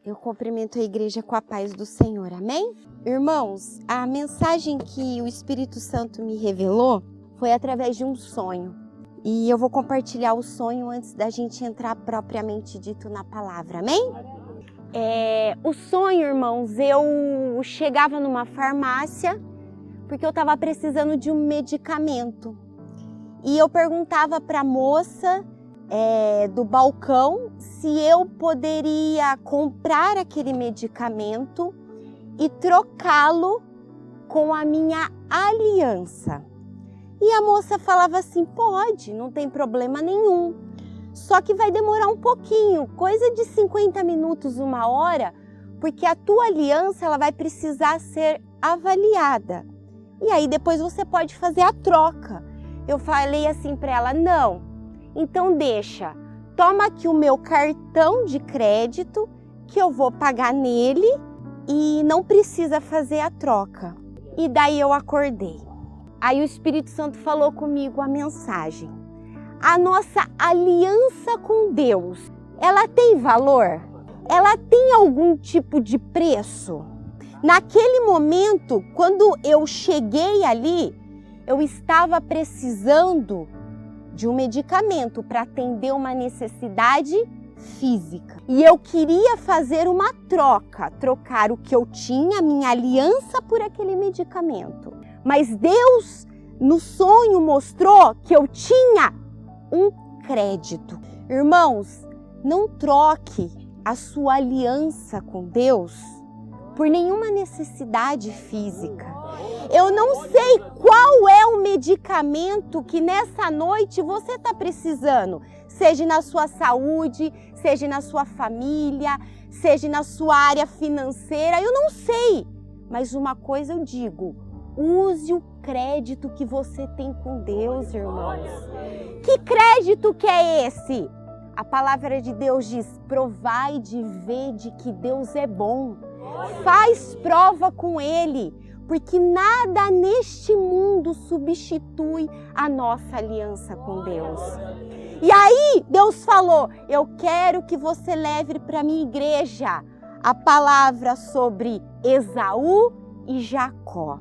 Eu cumprimento a igreja com a paz do Senhor, amém? Irmãos, a mensagem que o Espírito Santo me revelou foi através de um sonho. E eu vou compartilhar o sonho antes da gente entrar propriamente dito na palavra, amém? O sonho, irmãos, eu chegava numa farmácia porque eu estava precisando de um medicamento. E eu perguntava para a moça do balcão se eu poderia comprar aquele medicamento e trocá-lo com a minha aliança. E a moça falava assim, pode, não tem problema nenhum. Só que vai demorar um pouquinho, coisa de 50 minutos, 1 hora, porque a tua aliança ela vai precisar ser avaliada. E aí depois você pode fazer a troca. Eu falei assim para ela, não. Então deixa, toma aqui o meu cartão de crédito que eu vou pagar nele e não precisa fazer a troca. E daí eu acordei. Aí o Espírito Santo falou comigo a mensagem. A nossa aliança com Deus, ela tem valor? Ela tem algum tipo de preço? Naquele momento, quando eu cheguei ali, eu estava precisando de um medicamento para atender uma necessidade física. E eu queria fazer uma troca, trocar o que eu tinha, a minha aliança por aquele medicamento. Mas Deus, no sonho, mostrou que eu tinha um crédito. Irmãos, não troque a sua aliança com Deus por nenhuma necessidade física. Eu não sei qual é o medicamento que nessa noite você está precisando, seja na sua saúde, seja na sua família, seja na sua área financeira, eu não sei. Mas uma coisa eu digo, use o crédito que você tem com Deus, irmãos. Que crédito que é esse? A palavra de Deus diz, provai de ver de que Deus é bom. Faz prova com Ele, porque nada neste mundo substitui a nossa aliança com Deus. E aí Deus falou, eu quero que você leve para a minha igreja a palavra sobre Esaú e Jacó.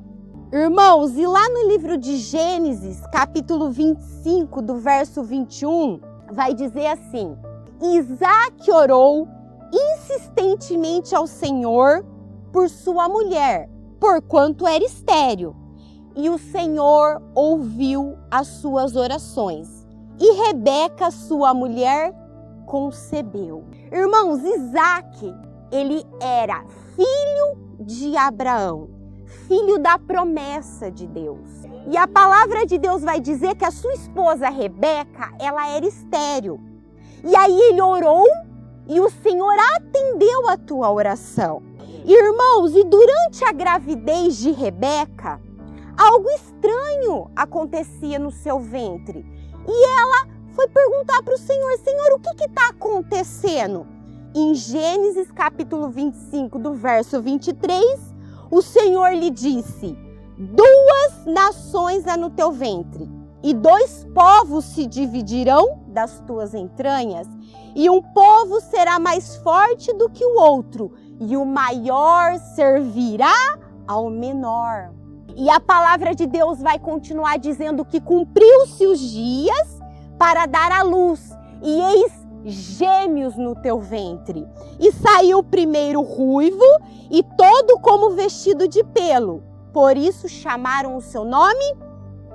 Irmãos, e lá no livro de Gênesis, capítulo 25, do verso 21, vai dizer assim, Isaac orou insistentemente ao Senhor por sua mulher, porquanto era estéril. E o Senhor ouviu as suas orações. E Rebeca, sua mulher, concebeu. Irmãos, Isaac, ele era filho de Abraão, filho da promessa de Deus. E a palavra de Deus vai dizer que a sua esposa Rebeca, ela era estéril. E aí ele orou e o Senhor atendeu a tua oração. Irmãos, e durante a gravidez de Rebeca, algo estranho acontecia no seu ventre. E ela foi perguntar para o Senhor, Senhor, o que está acontecendo? Em Gênesis capítulo 25, do verso 23, o Senhor lhe disse, 2 nações há no teu ventre, e 2 povos se dividirão das tuas entranhas, e um povo será mais forte do que o outro, e o maior servirá ao menor. E a palavra de Deus vai continuar dizendo que cumpriu-se os dias para dar à luz, e eis gêmeos no teu ventre. E saiu primeiro ruivo, e todo como vestido de pelo. Por isso chamaram o seu nome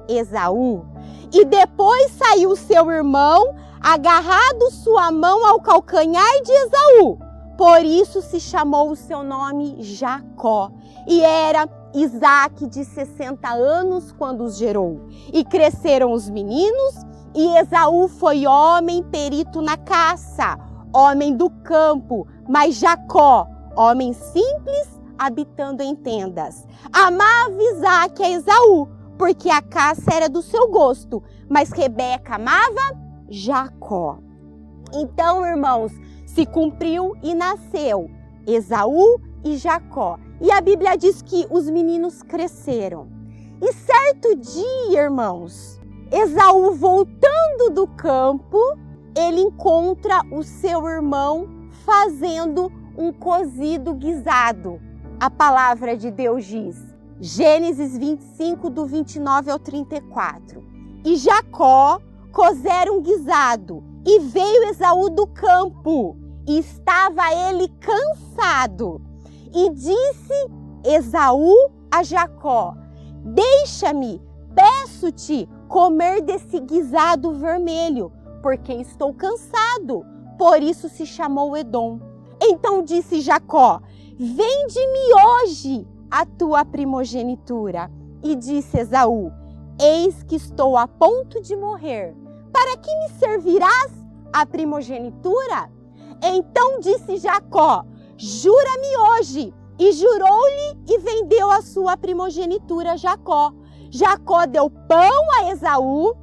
Esaú. E depois saiu seu irmão, agarrado sua mão ao calcanhar de Esaú. Por isso se chamou o seu nome Jacó. E era Isaque de 60 anos quando os gerou. E cresceram os meninos, e Esaú foi homem perito na caça, homem do campo, mas Jacó, homem simples, habitando em tendas. Amava Isaque a Esaú, porque a caça era do seu gosto, mas Rebeca amava Jacó. Então, irmãos, se cumpriu e nasceu Esaú e Jacó. E a Bíblia diz que os meninos cresceram. E certo dia, irmãos, Esaú voltando do campo, ele encontra o seu irmão fazendo um cozido guisado. A palavra de Deus diz, Gênesis 25, do 29 ao 34. E Jacó cozera um guisado, e veio Esaú do campo, e estava ele cansado. E disse Esaú a Jacó, deixa-me, peço-te, comer desse guisado vermelho, porque estou cansado. Por isso se chamou Edom. Então disse Jacó, vende-me hoje a tua primogenitura. E disse Esaú, eis que estou a ponto de morrer. Para que me servirás a primogenitura? Então disse Jacó, jura-me hoje. E jurou-lhe e vendeu a sua primogenitura a Jacó. Jacó deu pão a Esaú,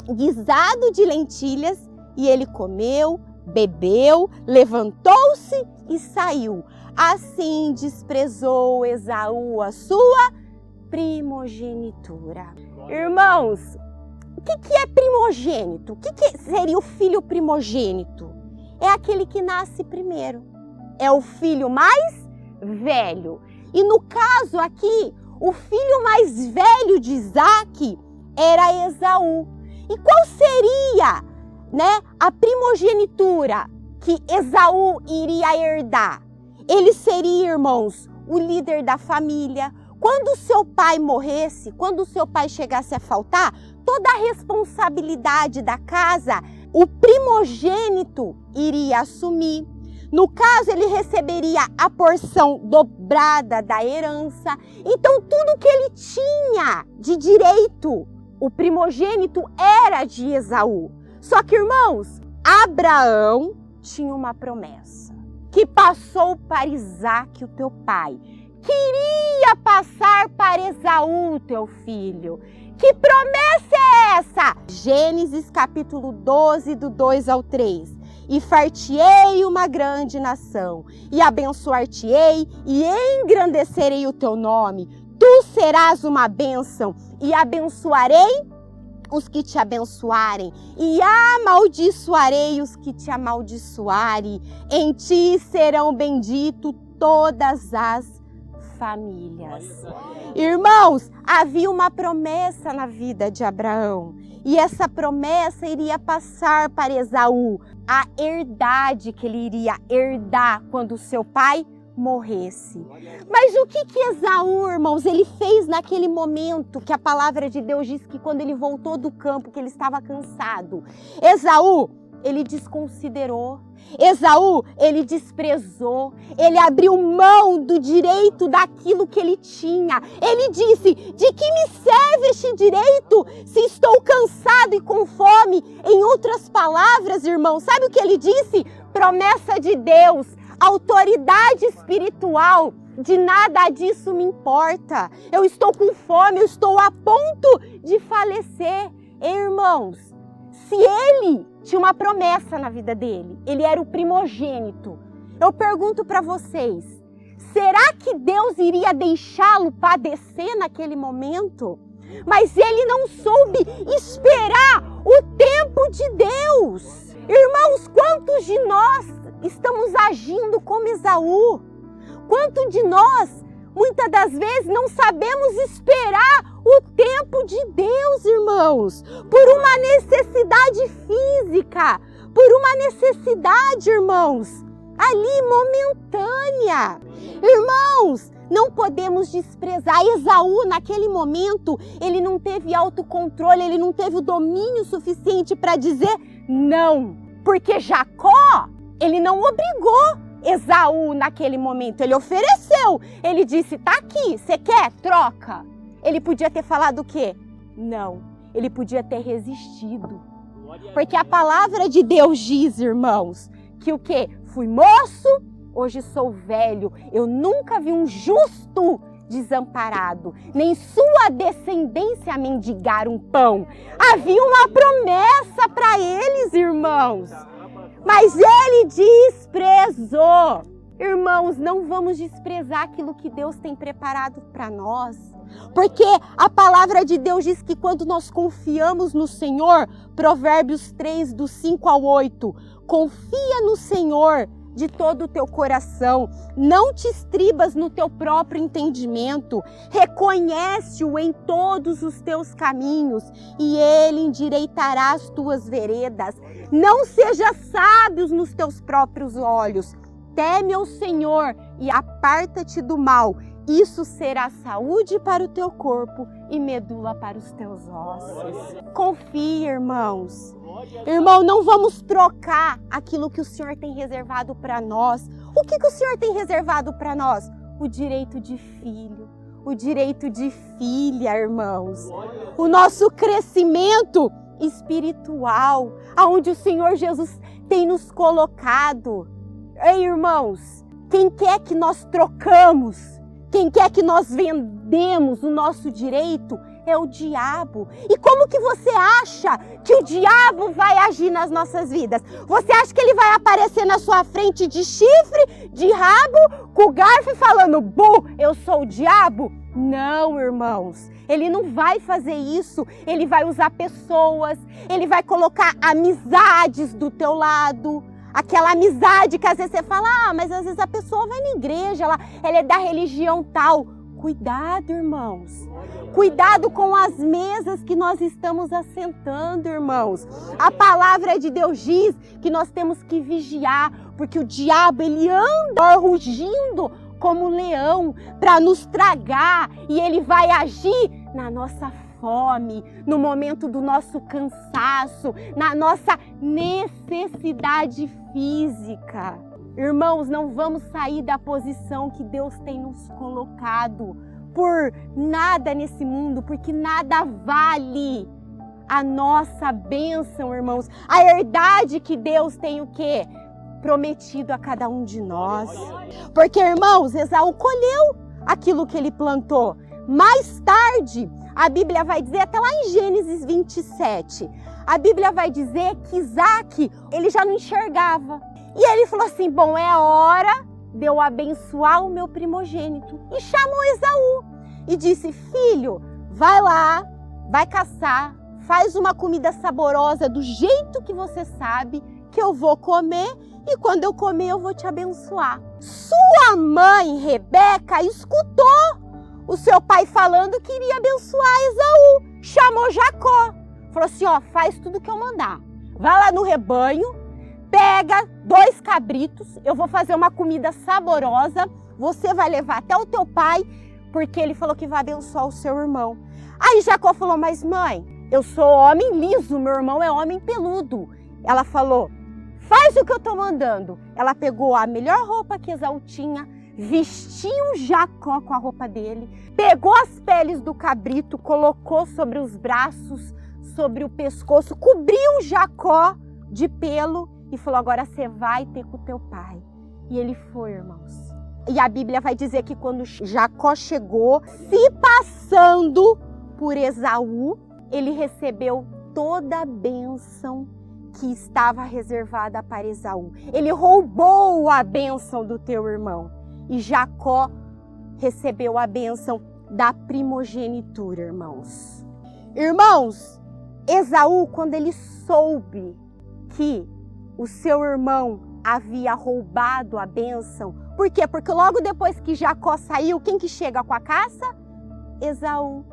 guisado de lentilhas, e ele comeu, bebeu, levantou-se e saiu. Assim desprezou Esaú a sua primogenitura. Irmãos, o que é primogênito? O que seria o filho primogênito? É aquele que nasce primeiro. É o filho mais velho. E no caso aqui, o filho mais velho de Isaque era Esaú. E qual seria, a primogenitura que Esaú iria herdar? Ele seria, irmãos, o líder da família. Quando seu pai morresse, quando seu pai chegasse a faltar, toda a responsabilidade da casa, o primogênito iria assumir. No caso, ele receberia a porção dobrada da herança. Então, tudo que ele tinha de direito, o primogênito era de Esaú. Só que, irmãos, Abraão tinha uma promessa que passou para Isaque, o teu pai. Queria passar para Esaú, teu filho. Que promessa é essa? Gênesis capítulo 12, do 2 ao 3. E far-te-ei uma grande nação, e abençoar-te-ei, e engrandecerei o teu nome. Tu serás uma bênção, e abençoarei os que te abençoarem, e amaldiçoarei os que te amaldiçoarem. Em ti serão benditos todas as famílias. Irmãos, havia uma promessa na vida de Abraão, e essa promessa iria passar para Esaú, a herdade que ele iria herdar quando seu pai morresse. Mas o que Esaú, irmãos, ele fez naquele momento que a palavra de Deus diz que quando ele voltou do campo, que ele estava cansado? Esaú, ele desconsiderou. Esaú, ele desprezou. Ele abriu mão do direito daquilo que ele tinha. Ele disse, de que me serve este direito se estou cansado e com fome? Em outras palavras, irmão, sabe o que ele disse? Promessa de Deus, autoridade espiritual, de nada disso me importa. Eu estou com fome, eu estou a ponto de falecer. Irmãos, se ele tinha uma promessa na vida dele, ele era o primogênito. Eu pergunto para vocês, será que Deus iria deixá-lo padecer naquele momento? Mas ele não soube esperar o tempo de Deus. Irmãos, quantos de nós estamos agindo como Esaú? Quantos de nós, muitas das vezes, não sabemos esperar o tempo de Deus, irmãos? Por uma necessidade física, por uma necessidade, irmãos, ali momentânea. Irmãos, não podemos desprezar. Esaú, naquele momento, ele não teve autocontrole, ele não teve o domínio suficiente para dizer não. Porque Jacó, ele não obrigou Esaú naquele momento, ele ofereceu. Ele disse, tá aqui, você quer? Troca. Ele podia ter falado o quê? Não, ele podia ter resistido. Porque a palavra de Deus diz, irmãos, que o quê? Fui moço, hoje sou velho. Eu nunca vi um justo desamparado, nem sua descendência mendigar um pão. Havia uma promessa para eles, irmãos. Mas ele desprezou. Irmãos, não vamos desprezar aquilo que Deus tem preparado para nós. Porque a palavra de Deus diz que quando nós confiamos no Senhor, Provérbios 3, do 5 ao 8, confia no Senhor de todo o teu coração. Não te estribas no teu próprio entendimento. Reconhece-o em todos os teus caminhos e ele endireitará as tuas veredas. Não sejas sábios nos teus próprios olhos. Teme ao Senhor e aparta-te do mal. Isso será saúde para o teu corpo e medula para os teus ossos. Confie, irmãos. Irmão, não vamos trocar aquilo que o Senhor tem reservado para nós. O que o Senhor tem reservado para nós? O direito de filho, o direito de filha, irmãos. O nosso crescimento espiritual, aonde o Senhor Jesus tem nos colocado. Ei, irmãos, quem quer que nós trocamos, quem quer que nós vendemos o nosso direito é o diabo. E como que você acha que o diabo vai agir nas nossas vidas? Você acha que ele vai aparecer na sua frente de chifre, de rabo, com o garfo falando, bu, eu sou o diabo? Não, irmãos. Ele não vai fazer isso. Ele vai usar pessoas, ele vai colocar amizades do teu lado. Aquela amizade que às vezes você fala, mas às vezes a pessoa vai na igreja, ela é da religião tal. Cuidado, irmãos. Cuidado com as mesas que nós estamos assentando, irmãos. A palavra de Deus diz que nós temos que vigiar, porque o diabo, ele anda rugindo como leão para nos tragar e ele vai agir na nossa fome, no momento do nosso cansaço, na nossa necessidade física. Irmãos, não vamos sair da posição que Deus tem nos colocado por nada nesse mundo, porque nada vale a nossa bênção, irmãos. A herdade que Deus tem o quê? Prometido a cada um de nós. Porque, irmãos, Esaú colheu aquilo que ele plantou. Mais tarde, a Bíblia vai dizer, até lá em Gênesis 27, a Bíblia vai dizer que Isaac, ele já não enxergava. E ele falou assim, bom, é hora de eu abençoar o meu primogênito. E chamou Esaú e disse, filho, vai lá, vai caçar, faz uma comida saborosa do jeito que você sabe, que eu vou comer, e quando eu comer eu vou te abençoar. Sua mãe, Rebeca, escutou o seu pai falando que iria abençoar Esaú. Chamou Jacó. Falou assim, faz tudo que eu mandar. Vai lá no rebanho, pega 2 cabritos, eu vou fazer uma comida saborosa, você vai levar até o teu pai, porque ele falou que vai abençoar o seu irmão. Aí Jacó falou, mas mãe, eu sou homem liso, meu irmão é homem peludo. Ela falou, faz o que eu tô mandando. Ela pegou a melhor roupa que Esaú tinha, vestiu Jacó com a roupa dele, pegou as peles do cabrito, colocou sobre os braços, sobre o pescoço, cobriu Jacó de pelo e falou, agora você vai ter com o teu pai. E ele foi, irmãos. E a Bíblia vai dizer que quando Jacó chegou, se passando por Esaú, ele recebeu toda a bênção que estava reservada para Esaú. Ele roubou a bênção do teu irmão. E Jacó recebeu a bênção da primogenitura, irmãos. Irmãos, Esaú, quando ele soube que o seu irmão havia roubado a bênção, por quê? Porque logo depois que Jacó saiu, quem que chega com a caça? Esaú.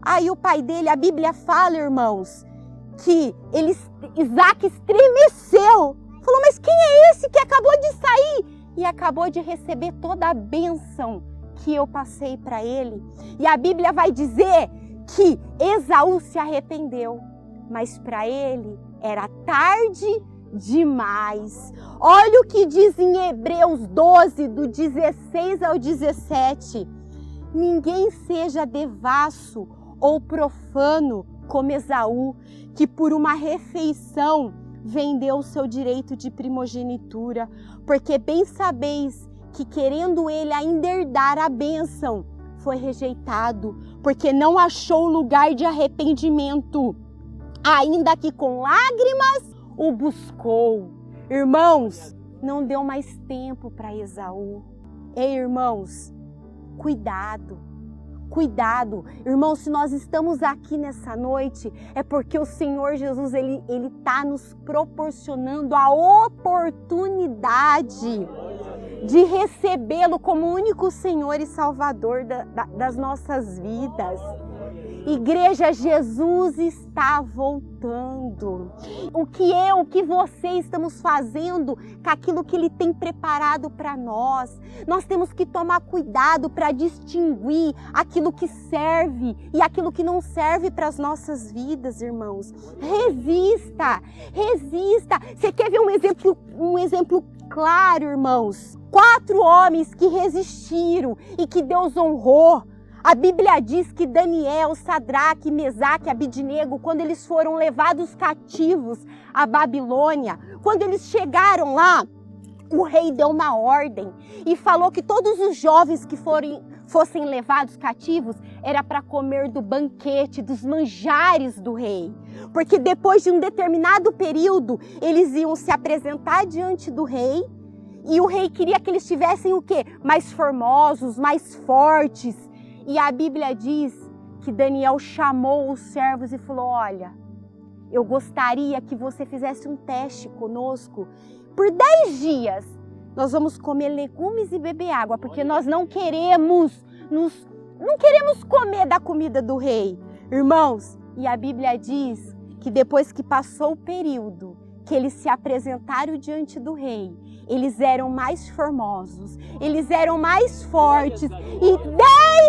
Aí o pai dele, a Bíblia fala, irmãos, que Isaac estremeceu. Falou, mas quem é esse que acabou de sair? E acabou de receber toda a bênção que eu passei para ele. E a Bíblia vai dizer que Esaú se arrependeu, mas para ele era tarde demais. Olha o que diz em Hebreus 12, do 16 ao 17. Ninguém seja devasso ou profano como Esaú, que por uma refeição vendeu o seu direito de primogenitura, porque bem sabeis que querendo ele ainda herdar a bênção, foi rejeitado, porque não achou lugar de arrependimento, ainda que com lágrimas o buscou. Irmãos, não deu mais tempo para Esaú. Ei, irmãos, cuidado. cuidado. Irmão, se nós estamos aqui nessa noite, é porque o Senhor Jesus, Ele está nos proporcionando a oportunidade de recebê-lo como único Senhor e Salvador das nossas vidas. Igreja, Jesus está voltando. O que você estamos fazendo com aquilo que Ele tem preparado para nós? Nós temos que tomar cuidado para distinguir aquilo que serve e aquilo que não serve para as nossas vidas, irmãos. Resista, resista. Você quer ver um exemplo claro, irmãos? 4 homens que resistiram e que Deus honrou. A Bíblia diz que Daniel, Sadraque, Mesaque e Abidnego, quando eles foram levados cativos à Babilônia, quando eles chegaram lá, o rei deu uma ordem e falou que todos os jovens que fossem levados cativos era para comer do banquete, dos manjares do rei. Porque depois de um determinado período, eles iam se apresentar diante do rei e o rei queria que eles tivessem o quê? Mais formosos, mais fortes. E a Bíblia diz que Daniel chamou os servos e falou: olha, eu gostaria que você fizesse um teste conosco. Por 10 dias nós vamos comer legumes e beber água, porque nós não queremos comer da comida do rei. Irmãos, e a Bíblia diz que depois que passou o período, que eles se apresentaram diante do rei, eles eram mais formosos, eles eram mais fortes e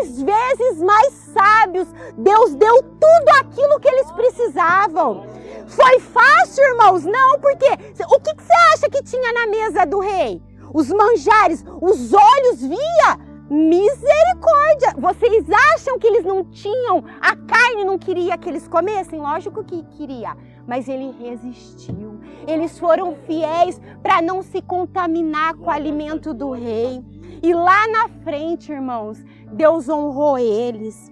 10 vezes mais sábios. Deus deu tudo aquilo que eles precisavam. Foi fácil, irmãos? Não, porque o que você acha que tinha na mesa do rei? Os manjares, os olhos via? Misericórdia! Vocês acham que eles não tinham? A carne não queria que eles comessem? Lógico que queria, mas ele resistiu. Eles foram fiéis para não se contaminar com o alimento do rei. E lá na frente, irmãos, Deus honrou eles.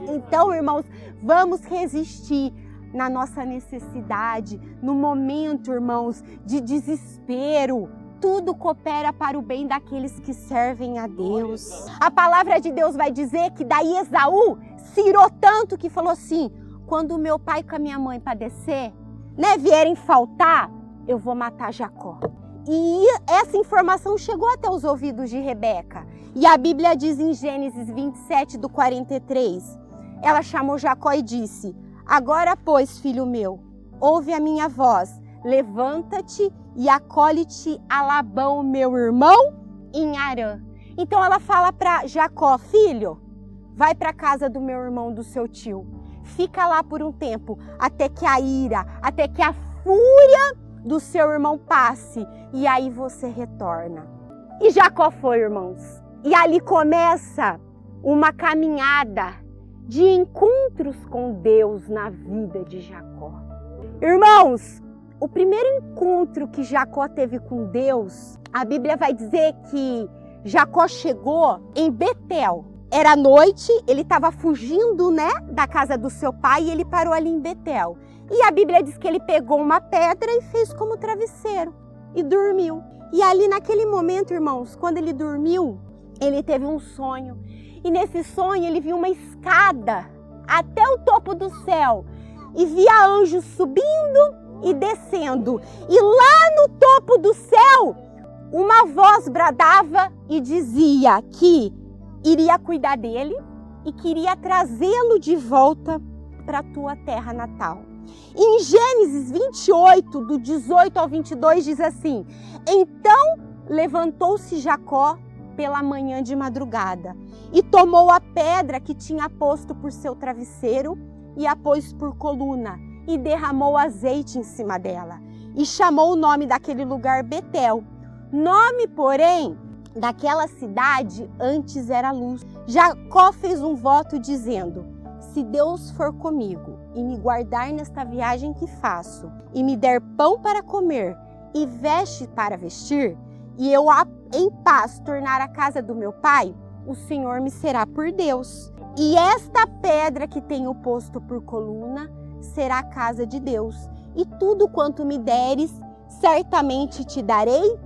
Então, irmãos, vamos resistir na nossa necessidade, no momento, irmãos, de desespero. Tudo coopera para o bem daqueles que servem a Deus. A palavra de Deus vai dizer que daí Esaú se irou tanto que falou assim: quando o meu pai com a minha mãe padecer, vierem faltar, eu vou matar Jacó. E essa informação chegou até os ouvidos de Rebeca. E a Bíblia diz em Gênesis 27, do 43, ela chamou Jacó e disse: agora, pois, filho meu, ouve a minha voz, levanta-te e acolhe-te a Labão, meu irmão, em Harã. Então ela fala para Jacó: filho, vai para a casa do meu irmão, do seu tio. Fica lá por um tempo, até que a ira, até que a fúria do seu irmão passe. E aí você retorna. E Jacó foi, irmãos. E ali começa uma caminhada de encontros com Deus na vida de Jacó. Irmãos, o primeiro encontro que Jacó teve com Deus, a Bíblia vai dizer que Jacó chegou em Betel. Era noite, ele estava fugindo, da casa do seu pai e ele parou ali em Betel. E a Bíblia diz que ele pegou uma pedra e fez como travesseiro e dormiu. E ali naquele momento, irmãos, quando ele dormiu, ele teve um sonho. E nesse sonho ele viu uma escada até o topo do céu e via anjos subindo e descendo. E lá no topo do céu, uma voz bradava e dizia que iria cuidar dele e queria trazê-lo de volta para a tua terra natal. Em Gênesis 28, do 18 ao 22, diz assim: então levantou-se Jacó pela manhã de madrugada e tomou a pedra que tinha posto por seu travesseiro e a pôs por coluna e derramou azeite em cima dela e chamou o nome daquele lugar Betel. Nome, porém, daquela cidade antes era Luz. Jacó fez um voto dizendo: se Deus for comigo e me guardar nesta viagem que faço, e me der pão para comer e veste para vestir, e eu em paz tornar a casa do meu pai, o Senhor me será por Deus. E esta pedra que tenho posto por coluna será a casa de Deus. E tudo quanto me deres, certamente te darei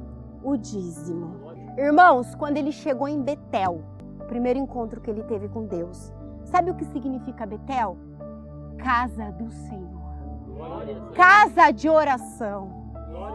o dízimo. Irmãos, quando ele chegou em Betel, o primeiro encontro que ele teve com Deus. Sabe o que significa Betel? Casa do Senhor. Casa de oração.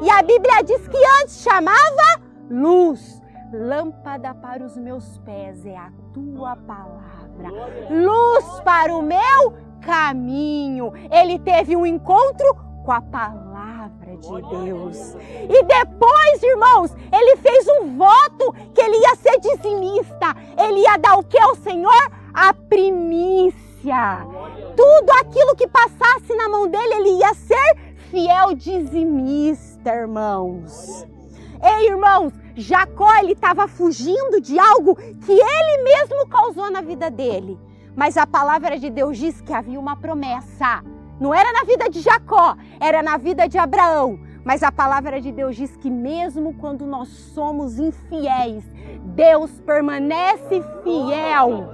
E a Bíblia diz que antes chamava luz. Lâmpada para os meus pés é a tua palavra. Luz para o meu caminho. Ele teve um encontro com a palavra de Deus. E depois, irmãos, ele fez um voto que ele ia ser dizimista. Ele ia dar o que ao Senhor? A primícia. Tudo aquilo que passasse na mão dele, ele ia ser fiel dizimista, irmãos. Ei, irmãos, Jacó, ele estava fugindo de algo que ele mesmo causou na vida dele. Mas a palavra de Deus diz que havia uma promessa. Não era na vida de Jacó, era na vida de Abraão. Mas a palavra de Deus diz que mesmo quando nós somos infiéis, Deus permanece fiel.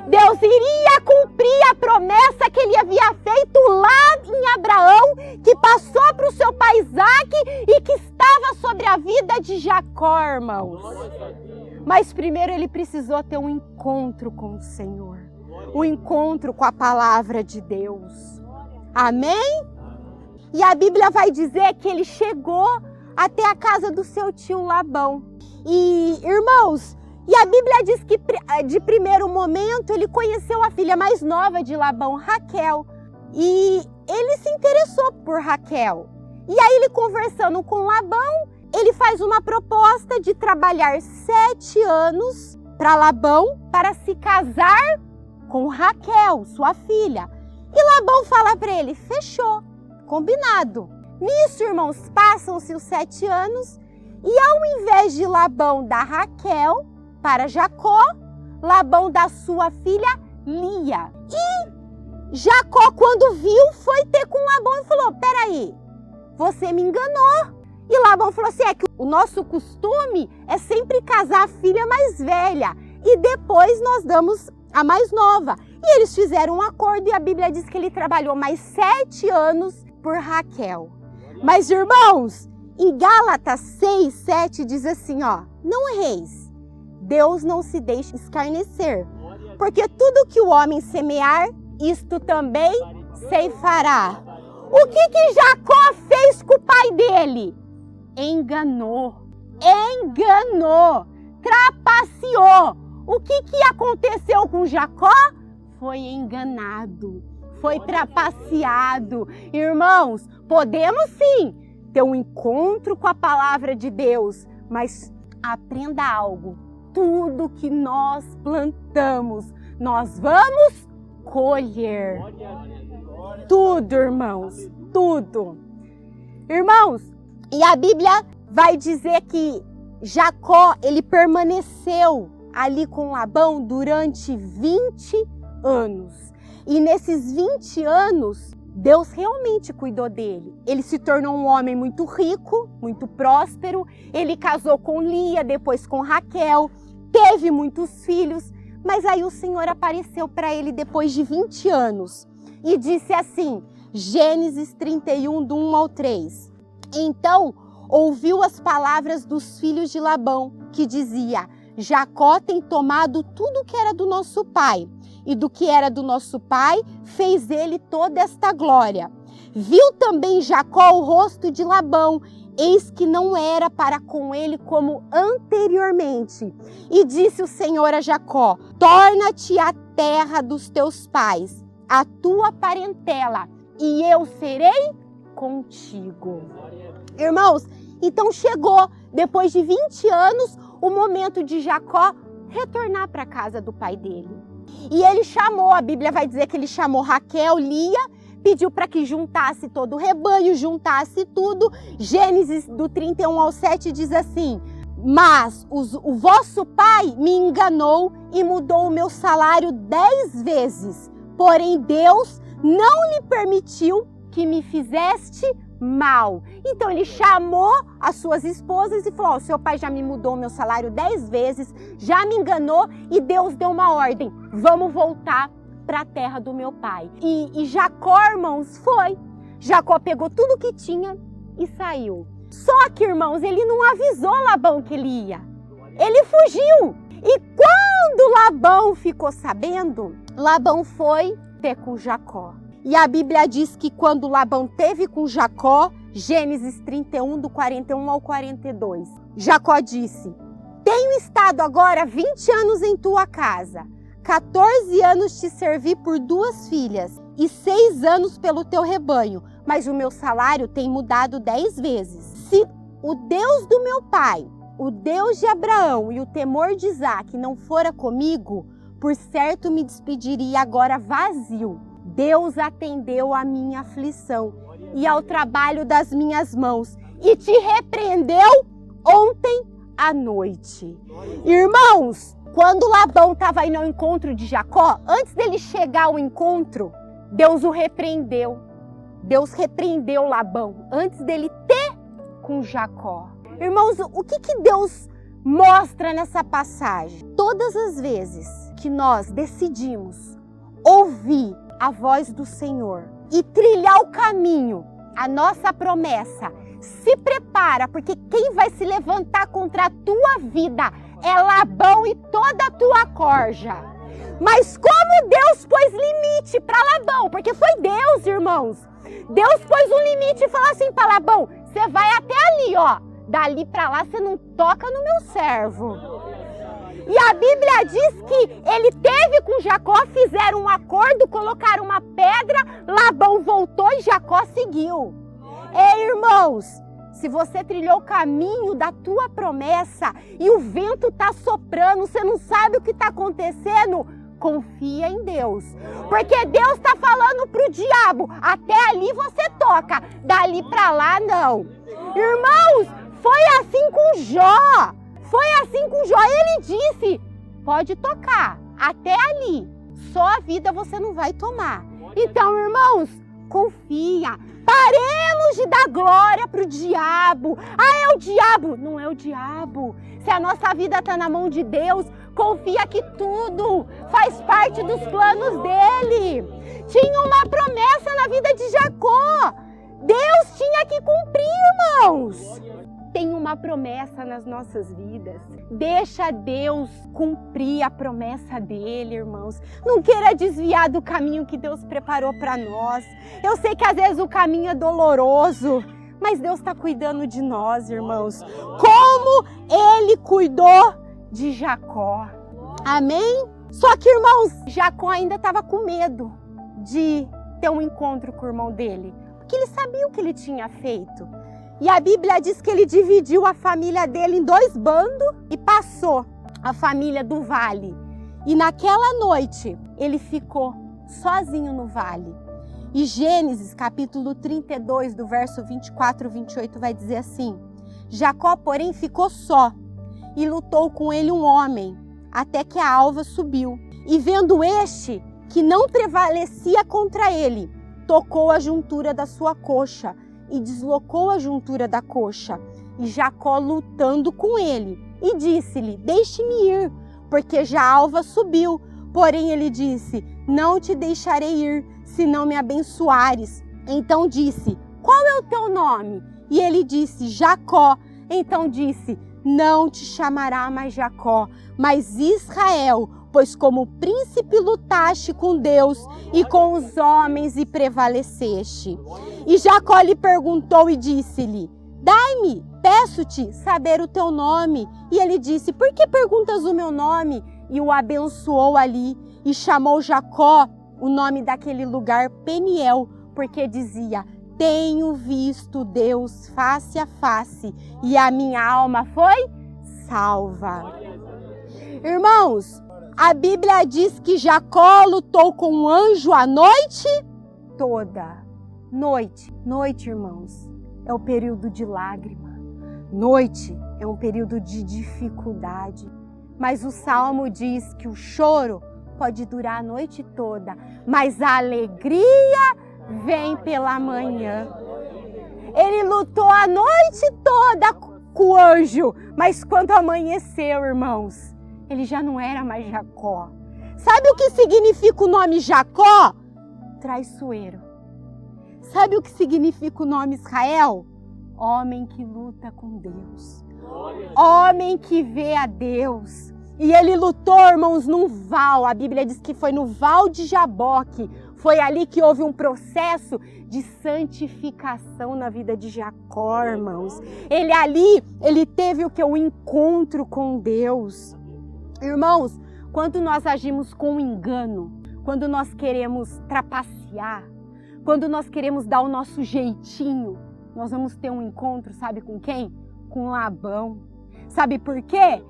Deus iria cumprir a promessa que ele havia feito lá em Abraão, que passou para o seu pai Isaac e que estava sobre a vida de Jacó, irmãos. Mas primeiro ele precisou ter um encontro com o Senhor, um encontro com a palavra de Deus. Amém? E a Bíblia vai dizer que ele chegou até a casa do seu tio Labão. E, irmãos, e a Bíblia diz que de primeiro momento ele conheceu a filha mais nova de Labão, Raquel. E ele se interessou por Raquel. E aí ele conversando com Labão, ele faz uma proposta de trabalhar 7 anos para Labão para se casar com Raquel, sua filha. E Labão fala para ele, fechou, combinado. Nisso, irmãos, passam-se os 7 anos e ao invés de Labão dar Raquel para Jacó, Labão dá sua filha Lia. E Jacó, quando viu, foi ter com Labão e falou, peraí, você me enganou. E Labão falou assim, é que o nosso costume é sempre casar a filha mais velha e depois nós damos a mais nova. E eles fizeram um acordo e a Bíblia diz que ele trabalhou mais 7 anos por Raquel. Mas, irmãos, em Gálatas 6, 7 diz assim, ó, não erreis. Deus não se deixa escarnecer, porque tudo que o homem semear, isto também ceifará. O que Jacó fez com o pai dele? Enganou, trapaceou. O que aconteceu com Jacó? Foi enganado, foi trapaceado. Irmãos, podemos sim ter um encontro com a palavra de Deus, mas aprenda algo. Tudo que nós plantamos, nós vamos colher. Tudo, irmãos, tudo. Irmãos, e a Bíblia vai dizer que Jacó, ele permaneceu ali com Labão durante 20 anos. E nesses 20 anos, Deus realmente cuidou dele. Ele se tornou um homem muito rico, muito próspero. Ele casou com Lia, depois com Raquel. Teve muitos filhos. Mas aí o Senhor apareceu para ele depois de 20 anos. E disse assim, Gênesis 31, do 1 ao 3. Então, ouviu as palavras dos filhos de Labão, que dizia, Jacó tem tomado tudo que era do nosso pai. E do que era do nosso pai, fez ele toda esta glória. Viu também Jacó o rosto de Labão, eis que não era para com ele como anteriormente. E disse o Senhor a Jacó, torna-te à terra dos teus pais, a tua parentela, e eu serei contigo. Irmãos, então chegou, depois de 20 anos, o momento de Jacó retornar para a casa do pai dele. E ele chamou, a Bíblia vai dizer que ele chamou Raquel, Lia, pediu para que juntasse todo o rebanho, juntasse tudo. Gênesis do 31 ao 7 diz assim, mas o vosso pai me enganou e mudou o meu salário 10 vezes. Porém, Deus não lhe permitiu que me fizeste mal. Então ele chamou as suas esposas e falou, seu pai já me mudou o meu salário 10 vezes, já me enganou e Deus deu uma ordem, vamos voltar para a terra do meu pai. E Jacó, irmãos, foi. Jacó pegou tudo que tinha e saiu. Só que, irmãos, ele não avisou Labão que ele ia. Ele fugiu. E quando Labão ficou sabendo, Labão foi ter com Jacó. E a Bíblia diz que quando Labão teve com Jacó, Gênesis 31, do 41 ao 42, Jacó disse: tenho estado agora 20 anos em tua casa, 14 anos te servi por 2 filhas e 6 anos pelo teu rebanho, mas o meu salário tem mudado 10 vezes. Se o Deus do meu pai, o Deus de Abraão e o temor de Isaque não fora comigo, por certo me despediria agora vazio. Deus atendeu à minha aflição e ao trabalho das minhas mãos e te repreendeu ontem à noite. Irmãos, quando Labão estava indo ao encontro de Jacó, antes dele chegar ao encontro, Deus o repreendeu. Deus repreendeu Labão antes dele ter com Jacó. Irmãos, o que Deus mostra nessa passagem? Todas as vezes que nós decidimos ouvir a voz do Senhor e trilhar o caminho, a nossa promessa, se prepara, porque quem vai se levantar contra a tua vida é Labão e toda a tua corja. Mas como Deus pôs limite para Labão, porque foi Deus, irmãos. Deus pôs um limite e falou assim para Labão: você vai até ali, ó. Dali para lá você não toca no meu servo. E a Bíblia diz que ele teve com Jacó, fizeram um acordo, colocaram uma pedra, Labão voltou e Jacó seguiu. Ei, irmãos, se você trilhou o caminho da tua promessa e o vento está soprando, você não sabe o que está acontecendo, confia em Deus. Porque Deus está falando para o diabo: até ali você toca, dali para lá não. Irmãos, foi assim com Jó. Foi assim com Jó. Ele disse: pode tocar, até ali. Só a vida você não vai tomar. Então, irmãos, confia. Paremos de dar glória para o diabo. Ah, é o diabo. Não é o diabo. Se a nossa vida está na mão de Deus, confia que tudo faz parte dos planos dele. Tinha uma promessa na vida de Jacó. Deus tinha que cumprir, irmãos. Tem uma promessa nas nossas vidas. Deixa Deus cumprir a promessa dele, irmãos. Não queira desviar do caminho que Deus preparou para nós. Eu sei que às vezes o caminho é doloroso, mas Deus está cuidando de nós, irmãos. Como Ele cuidou de Jacó. Amém? Só que, irmãos, Jacó ainda estava com medo de ter um encontro com o irmão dele, porque ele sabia o que ele tinha feito. E a Bíblia diz que ele dividiu a família dele em 2 bandos e passou a família do vale. E naquela noite ele ficou sozinho no vale. E Gênesis capítulo 32, do verso 24 e 28 vai dizer assim: Jacó, porém, ficou só e lutou com ele um homem, até que a alva subiu. E vendo este que não prevalecia contra ele, tocou a juntura da sua coxa e deslocou a juntura da coxa. E Jacó lutando com ele, e disse-lhe: deixe-me ir, porque já a alva subiu. Porém ele disse: não te deixarei ir, se não me abençoares. Então disse: qual é o teu nome? E ele disse: Jacó. Então disse: não te chamará mais Jacó, mas Israel, pois como príncipe lutaste com Deus e com os homens e prevaleceste. E Jacó lhe perguntou e disse-lhe: dai-me, peço-te, saber o teu nome. E ele disse: por que perguntas o meu nome? E o abençoou ali, e chamou Jacó o nome daquele lugar Peniel, porque dizia: tenho visto Deus face a face, e a minha alma foi salva. Irmãos, a Bíblia diz que Jacó lutou com um anjo a noite toda. Noite, irmãos, é o período de lágrima. Noite é um período de dificuldade. Mas o Salmo diz que o choro pode durar a noite toda, mas a alegria vem pela manhã. Ele lutou a noite toda com o anjo, mas quando amanheceu, irmãos, ele já não era mais Jacó. Sabe o que significa o nome Jacó? Traiçoeiro. Sabe o que significa o nome Israel? Homem que luta com Deus. Homem que vê a Deus. E ele lutou, irmãos, num val. A Bíblia diz que foi no val de Jaboque. Foi ali que houve um processo de santificação na vida de Jacó, irmãos. Ele teve o que? O encontro com Deus. Irmãos, quando nós agimos com engano, quando nós queremos trapacear, quando nós queremos dar o nosso jeitinho, nós vamos ter um encontro, sabe com quem? Com Labão. Sabe por quê?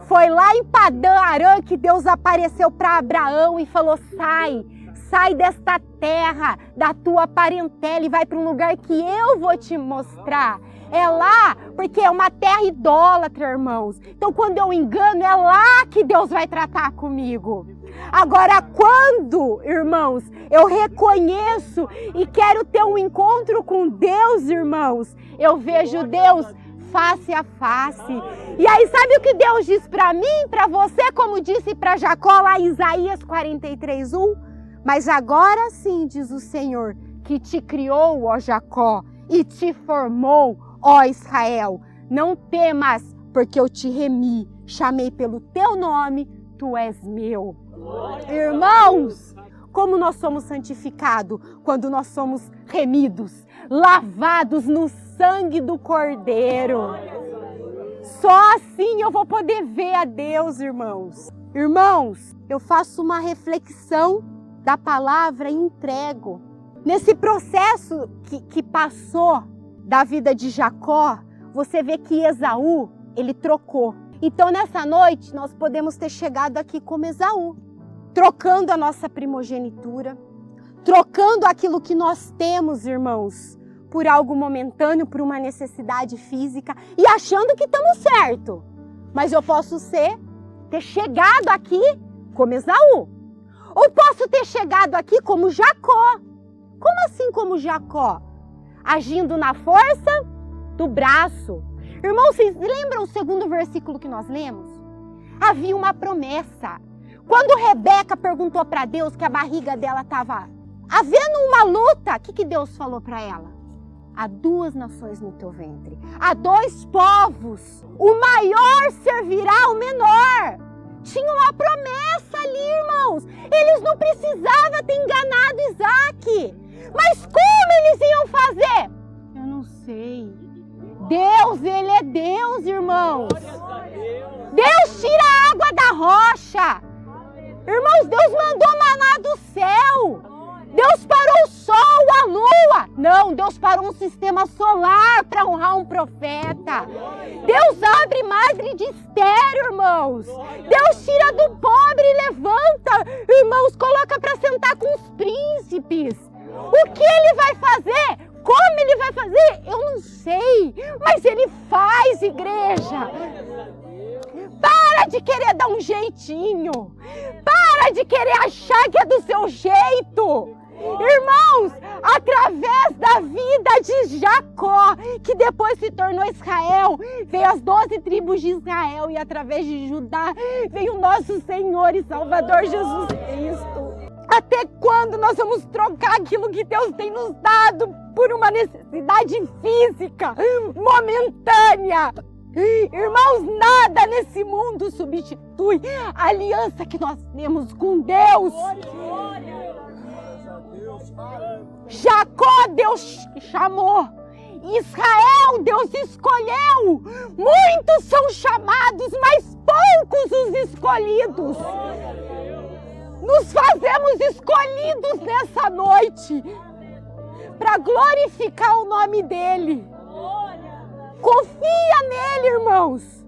Foi lá em Padã Arã que Deus apareceu para Abraão e falou: sai desta terra, da tua parentela e vai para um lugar que eu vou te mostrar. É lá, porque é uma terra idólatra, irmãos. Então, quando eu engano, é lá que Deus vai tratar comigo. Agora, quando, irmãos, eu reconheço e quero ter um encontro com Deus, irmãos, eu vejo Deus face a face. E aí, sabe o que Deus diz para mim, para você, como disse para Jacó lá em Isaías 43:1? Mas agora sim, diz o Senhor, que te criou, ó Jacó, e te formou, ó Israel. Não temas, porque eu te remi, chamei pelo teu nome, tu és meu. Irmãos, como nós somos santificados quando nós somos remidos, lavados no sangue do Cordeiro. Só assim eu vou poder ver a Deus, irmãos. Irmãos, eu faço uma reflexão da palavra e entrego. Nesse processo que passou da vida de Jacó, você vê que Esaú, ele trocou. Então nessa noite nós podemos ter chegado aqui como Esaú, trocando a nossa primogenitura, trocando aquilo que nós temos, irmãos, por algo momentâneo, por uma necessidade física e achando que estamos certo. Mas eu posso ter chegado aqui como Esaú. Ou posso ter chegado aqui como Jacó. Como assim como Jacó? Agindo na força do braço. Irmãos, vocês lembram o segundo versículo que nós lemos? Havia uma promessa. Quando Rebeca perguntou para Deus que a barriga dela estava havendo uma luta, o que Deus falou para ela? Há 2 nações no teu ventre. Há 2 povos. O maior servirá ao menor. Tinha uma promessa ali, irmãos. Eles não precisavam ter enganado Isaac. Mas como eles iam fazer? Eu não sei. Deus, Ele é Deus, irmãos. Deus tira a água da rocha. Irmãos, Deus mandou maná do céu. Deus parou o sol, a lua. Não, Deus parou um sistema solar para honrar um profeta. Deus abre madre de estéreo, irmãos. Deus tira do pobre e levanta. Irmãos, coloca para sentar com os príncipes. O que Ele vai fazer? Como Ele vai fazer? Eu não sei. Mas Ele faz, igreja. Para de querer dar um jeitinho. Para de querer achar que é do seu jeito. Irmãos, através da vida de Jacó, que depois se tornou Israel, veio as 12 tribos de Israel e através de Judá veio o nosso Senhor e Salvador Jesus Cristo. Até quando nós vamos trocar aquilo que Deus tem nos dado por uma necessidade física, momentânea? Irmãos, nada nesse mundo substitui a aliança que nós temos com Deus. Jacó, Deus chamou. Israel, Deus escolheu. Muitos são chamados, mas poucos os escolhidos. Nos fazemos escolhidos nessa noite para glorificar o nome dEle. Confia nele, irmãos.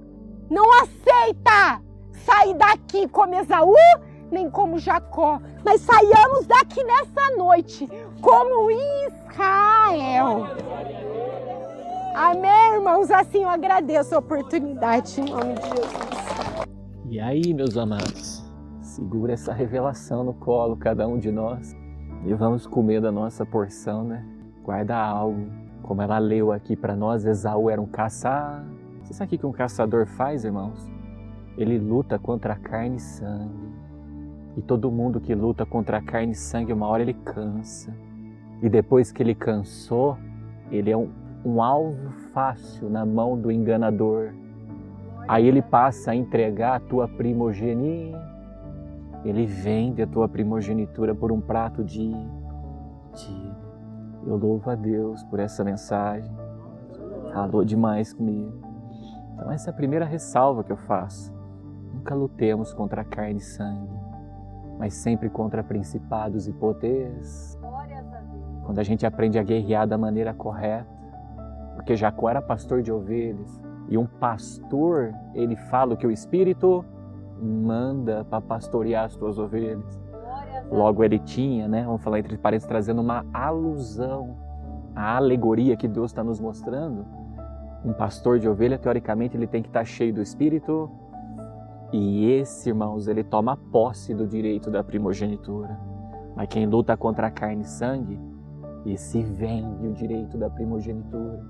Não aceita sair daqui como Esaú, nem como Jacó. Mas saiamos daqui nessa noite como Israel. Amém, irmãos? Assim eu agradeço a oportunidade em nome de Jesus. E aí, meus amados, segura essa revelação no colo, cada um de nós. E vamos comer da nossa porção, né? Guarda algo. Como ela leu aqui para nós, Esaú era um caçador. Você sabe o que um caçador faz, irmãos? Ele luta contra a carne e sangue. E todo mundo que luta contra a carne e sangue, uma hora ele cansa. E depois que ele cansou, ele é um alvo fácil na mão do enganador. Aí ele passa a entregar a tua primogenitura. Ele vende a tua primogenitura por um prato de... Eu louvo a Deus por essa mensagem. Falou demais comigo. Então essa é a primeira ressalva que eu faço. Nunca lutemos contra carne e sangue, mas sempre contra principados e potestades. Quando a gente aprende a guerrear da maneira correta, porque Jacó era pastor de ovelhas, e um pastor, ele fala o que o Espírito manda para pastorear as tuas ovelhas. Logo ele tinha, vamos falar entre parênteses, trazendo uma alusão à alegoria que Deus está nos mostrando. Um pastor de ovelha, teoricamente, ele tem que estar cheio do Espírito. E esse, irmãos, ele toma posse do direito da primogenitura. Mas quem luta contra a carne e sangue, esse vende o direito da primogenitura.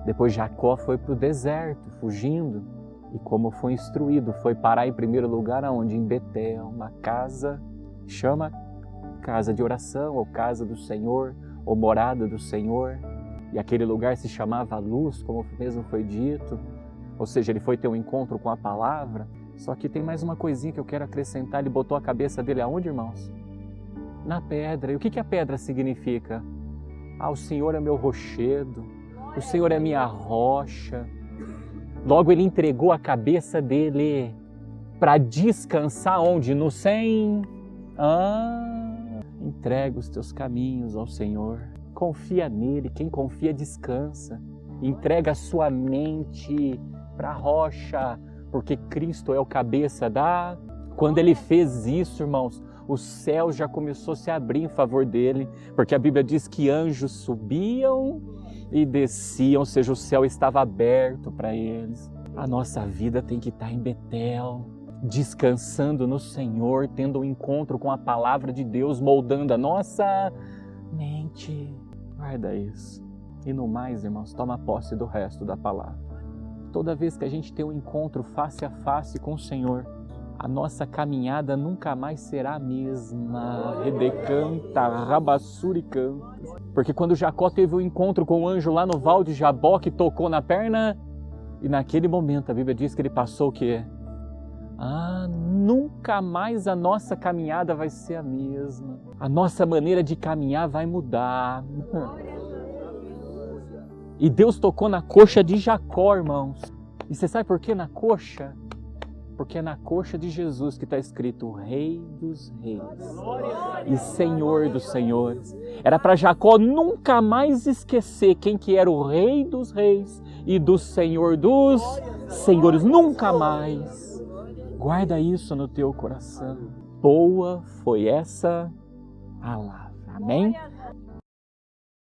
Depois Jacó foi para o deserto, fugindo. E como foi instruído, foi parar em primeiro lugar aonde? Em Betel, uma casa, chama casa de oração, ou casa do Senhor, ou morada do Senhor. E aquele lugar se chamava Luz, como mesmo foi dito. Ou seja, ele foi ter um encontro com a palavra. Só que tem mais uma coisinha que eu quero acrescentar. Ele botou a cabeça dele aonde, irmãos? Na pedra. E o que a pedra significa? O Senhor é meu rochedo, o Senhor é minha rocha. Logo ele entregou a cabeça dele para descansar onde? No Senhor. Entrega os teus caminhos ao Senhor. Confia nele. Quem confia descansa. Entrega a sua mente para a rocha, porque Cristo é o cabeça da... Quando ele fez isso, irmãos, o céu já começou a se abrir em favor dele, porque a Bíblia diz que anjos subiam e desciam, ou seja, o céu estava aberto para eles. A nossa vida tem que estar em Betel, descansando no Senhor, tendo um encontro com a palavra de Deus, moldando a nossa mente. Guarda isso. E no mais, irmãos, toma posse do resto da palavra. Toda vez que a gente tem um encontro face a face com o Senhor, a nossa caminhada nunca mais será a mesma. Redecanta, rabassuricanta. Porque quando Jacó teve um encontro com o anjo lá no val de Jaboque, tocou na perna, e naquele momento a Bíblia diz que ele passou o quê? Nunca mais a nossa caminhada vai ser a mesma. A nossa maneira de caminhar vai mudar. E Deus tocou na coxa de Jacó, irmãos. E você sabe por que na coxa? Porque é na coxa de Jesus que está escrito Rei dos Reis e Senhor dos Senhores. Era para Jacó nunca mais esquecer quem que era o Rei dos Reis e do Senhor dos Senhores. Nunca mais. Guarda isso no teu coração. Boa foi essa palavra. Amém?